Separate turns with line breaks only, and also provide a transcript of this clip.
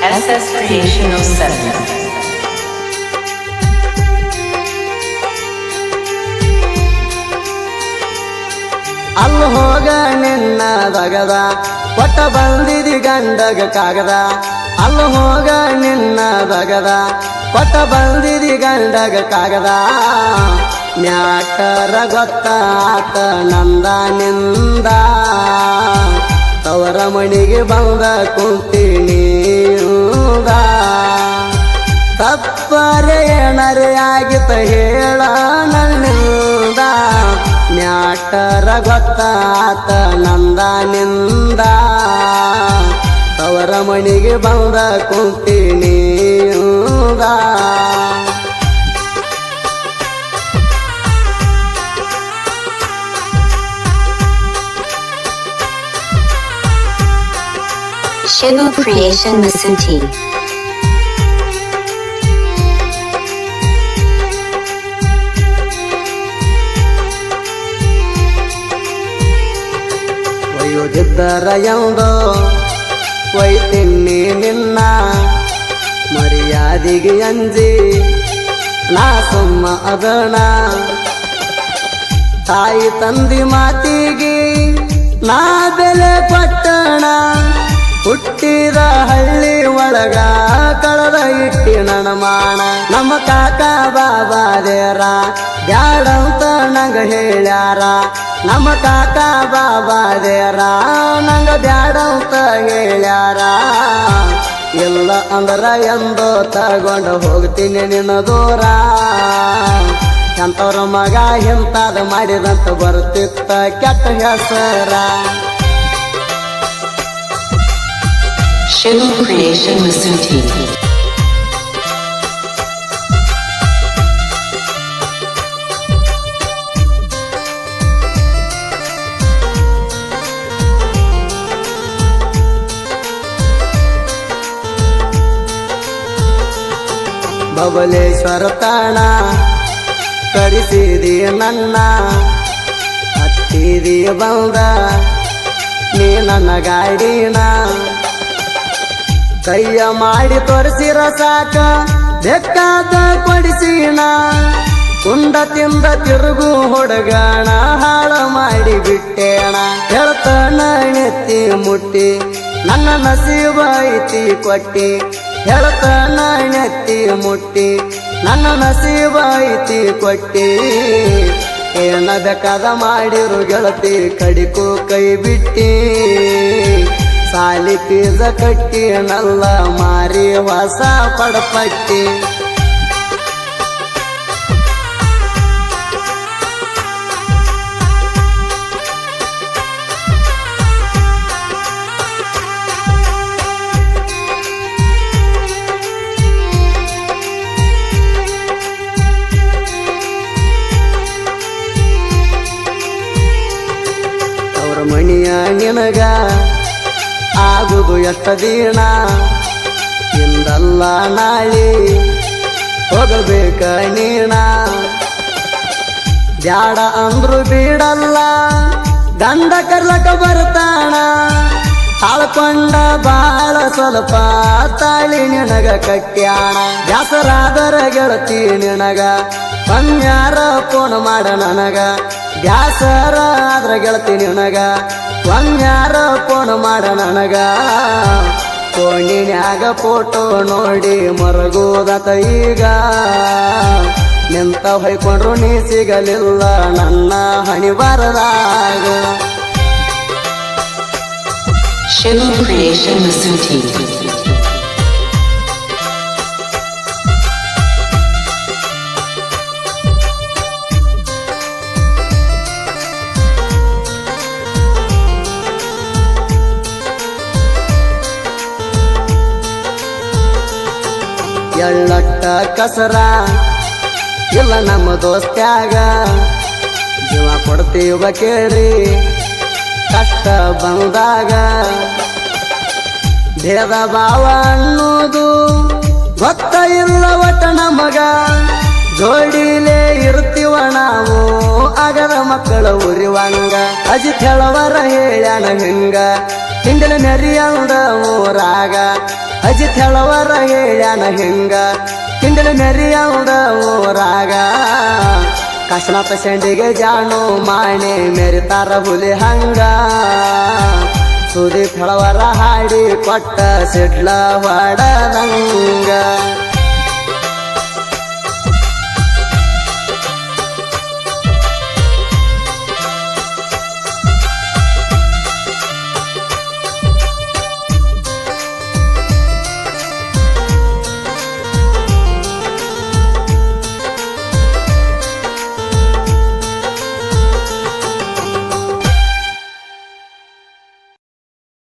SS Creation 07.
ಅಲ್ಲಿ ಹೋಗ ನಿನ್ನ ದಗದ ಕೊಟ್ಟ ಬಂದಿದಿ ಗಂಡಗ ಕಾಗದ ಅಲ್ಲಿ ಹೋಗ ನಿನ್ನ ದಗದ ಕೊಟ್ಟ ಬಂದಿದಿ ಗಂಡಗ ಕಾಗದ ಮ್ಯಾಟರ ಗೊತ್ತಾತ ನಂದ ನಿಂದ ತವರ ಮಣಿಗೆ ಬಂದ ಕುಂತೀನಿ ತಪ್ಪರೆ ಏನರೆ ಆಗಿತ ಹೇಳ ನನ್ನಿಂದ ಮ್ಯಾಟರ ಗೊತ್ತಾತ ನಂದ ನಿಂದ ತವರ ಮಣಿಗೆ ಬಂದ ಕುಂತೀನಿ
Shivu Creation Masunti.
ಒಯ್ಯುದಿದ್ದರ ಎಂದು ಒಯ್ತಿನ್ನಿ ನಿನ್ನ ಮರ್ಯಾದಿಗೆ ಅಂಜಿ ನಾ ಸುಮ್ಮ ಅದಣ ತಾಯಿ ತಂದಿ ಮಾತಿಗೆ ನಾ ಬೆಲೆ ಕೊಟ್ಟಣ ಹುಟ್ಟಿದ ಹಳ್ಳಿ ಒಳಗ ಕಳೆದ ಇಟ್ಟಿ ನನ್ನ ಮಾಣ ನಮ್ಮ ಕಾಕ ಬಾಬಾದೇರ ಬ್ಯಾಡಂತ ನಂಗ ಹೇಳ್ಯಾರ ನಮ್ಮ ಕಾಕ ಬಾಬಾದೇರ ನಂಗ ಬ್ಯಾಡಂತ ಹೇಳ್ಯಾರ ಇಲ್ಲ ಅಂದ್ರ ಎಂದೋ ತಗೊಂಡು ಹೋಗ್ತೀನಿ ನಿನ್ನ ದೂರ ಎಂತವ್ರ ಮಗ ಎಂತಾದ ಮಾಡಿದಂತ ಬರ್ತಿತ್ತ ಕೆಟ್ಟ ಹೆಸರ
Shivu Creation Masunti.
ಬಬಲೇಶ್ವರ ತಾಣ ಕಡಿಸಿದಿ ನನ್ನ ಹತ್ತಿದಿ ಬಂದ ನೀ ನನ್ನ ಗಾಡಿನ ಕೈಯ ಮಾಡಿ ತೋರಿಸಿರ ಸಾಕ ಬೆಕ್ಕಾದ ಕೊಡಿಸಿನ ಕುಂಡ ತಿಂದ ತಿರುಗು ಹುಡುಗಣ ಹಾಳ ಮಾಡಿ ಬಿಟ್ಟೇಣ ಹೇಳ್ತಾನ ನೆತ್ತಿ ಮುಟ್ಟಿ ನನ್ನ ನಸೀಬ ಐತಿ ಕೊಟ್ಟಿ ಹೇಳ್ತಾನ ನೆತ್ತಿ ಮುಟ್ಟಿ ನನ್ನ ನಸೀಬ ಐತಿ ಕೊಟ್ಟಿ ಏನ ಬೇಕಾದ ಮಾಡಿರು ಗೆಳತಿ ಕಡಿಕು ಕೈ ಬಿಟ್ಟಿ ಸಾಲಿ ಪೀಜ ಕಟ್ಟಿ ನಲ್ಲ ಮಾರಿ ಹೊಸ ಪಡಪಟ್ಟಿ ಅವ್ರ ಮಣಿಯ ನಿನಗ ಆಗುದು ಎಷ್ಟ ದಿನ ಇಂದಲ್ಲ ನಾಳಿ ಹೋಗಬೇಕ ನೀಣ ಬ್ಯಾಡ ಅಂದ್ರು ಬಿಡಲ್ಲ ಗಂಡ ಕರ್ಲಕ ಬರ್ತಾಣ ತಾಳ್ಕೊಂಡ ಬಾಳ ಸ್ವಲ್ಪ ತಾಳಿ ನಿನಗ ಕಟ್ಟ್ಯಾಣ ಬ್ಯಾಸರಾದರ ಗೆಳತಿ ನಿನಗ ಕನ್ಯಾರ ಫೋನ್ ಮಾಡ ನನಗ ಬ್ಯಾಸರ ಆದ್ರ ಗೆಳತಿ ನಿನಗ ಒಂದ್ಯಾರ ಫೋನ್ ಮಾಡ ನನಗ ಫೋನಿನ್ಯಾಗ ಫೋಟೋ ನೋಡಿ ಮರಗೋದತ ಈಗ ನಿಂತ ಹೊಯ್ಕೊಂಡ್ರು ನೀ ಸಿಗಲಿಲ್ಲ ನನ್ನ ಹಣಿ ಬರದಾಗ
Shivu Creation Masunti.
ಎಳ್ಳಟ್ಟ ಕಸರ ಇಲ್ಲ ನಮ್ಮ ದೋಸ್ತ್ಯಾಗ ಜೀವ ಕೊಡ್ತೀವ ಕೇಳ್ರಿ ಕಷ್ಟ ಬಂದಾಗ ಭೇದ ಭಾವ ಅನ್ನೋದು ಗೊತ್ತ ಇಲ್ಲ ಒಟ್ಟ ನಮಗ ಜೋಡಿಲೇ ಇರ್ತೀವ ನಾವು ಆಗದ ಮಕ್ಕಳ ಉರಿವಂಗ ಅಜಿತ್ ಹೇಳವರ ಹೇಳ್ಯಾನ ಹಿಂಗ ಹಿಂದಲ ಮೆರಿಯಲ್ದ ಊರಾಗ ಅಜಿತ್ ಹೇಳವರ ಹೇಳ್ಯಾನ ಹಿಂಗ ಹಿಂದಲ ಮೆರಿಯಲ್ದ ಊರಾಗ ಕಾಶನಾಥ ಶೆಂಡಿಗೆ ಜಾಣು ಮಾಣೆ ಮೆರಿತಾರ ಹುಲಿ ಹಂಗ ಸುದೀಪ್ ಹೇಳವರ ಹಾಡಿ ಕೊಟ್ಟ ಸಿಡ್ಲ ಹೊಡದಂಗ